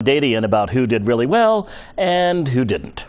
Dadian about who did really well and who didn't.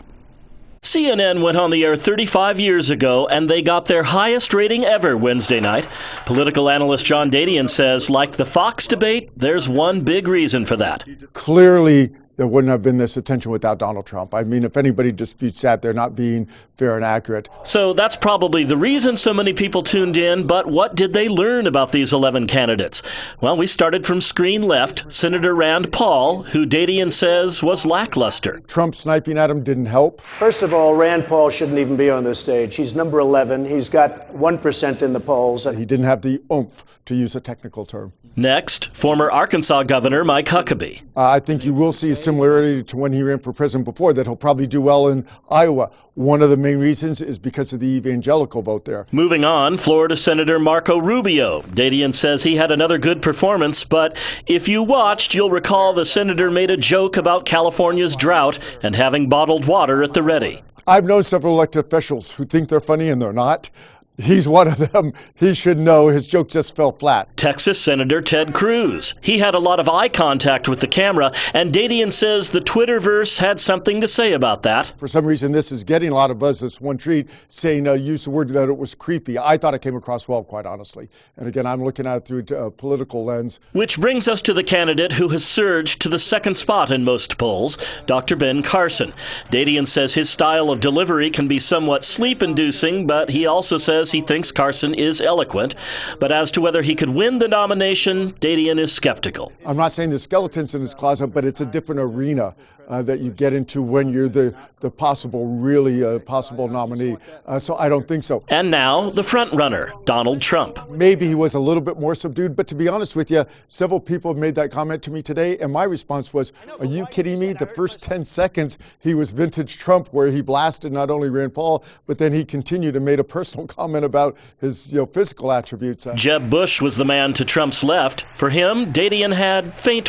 CNN went on the air 35 years ago, and they got their highest rating ever Wednesday night. Political analyst John Dadian says, like the Fox debate, there's one big reason for that. Clearly, there wouldn't have been this attention without Donald Trump. I mean, if anybody disputes that, they're not being fair and accurate. So that's probably the reason so many people tuned in, but what did they learn about these 11 candidates? Well, we started from screen left, Senator Rand Paul, who Dadian says was lackluster. Trump sniping at him didn't help. First of all, Rand Paul shouldn't even be on this stage. He's number 11. He's got 1% in the polls. He didn't have the oomph, to use a technical term. Next, former Arkansas Governor Mike Huckabee. I think you will see a similarity to when he ran for president before, that he'll probably do well in Iowa. One of the main reasons is because of the evangelical vote there. Moving on, Florida Senator Marco Rubio. Dadian says he had another good performance, but if you watched, you'll recall the senator made a joke about California's drought and having bottled water at the ready. I've known several elected officials who think they're funny and they're not. He's one of them. He should know his joke just fell flat. Texas Senator Ted Cruz. He had a lot of eye contact with the camera, and Dadian says the Twitterverse had something to say about that. For some reason, this is getting a lot of buzz, this one tweet saying, use the word that it was creepy. I thought it came across well, quite honestly. And again, I'm looking at it through a political lens. Which brings us to the candidate who has surged to the second spot in most polls, Dr. Ben Carson. Dadian says his style of delivery can be somewhat sleep-inducing, but he also says he thinks Carson is eloquent. But as to whether he could win the nomination, Dadian is skeptical. I'm not saying there's skeletons in his closet, but it's a different arena that you get into when you're the possible nominee. So I don't think so. And now, the front runner, Donald Trump. Maybe he was a little bit more subdued, but to be honest with you, several people have made that comment to me today, and my response was, are you kidding me? The first 10 seconds, he was vintage Trump, where he blasted not only Rand Paul, but then he continued and made a personal comment about his physical attributes. Jeb Bush was the man to Trump's left. For him, Dadian had faint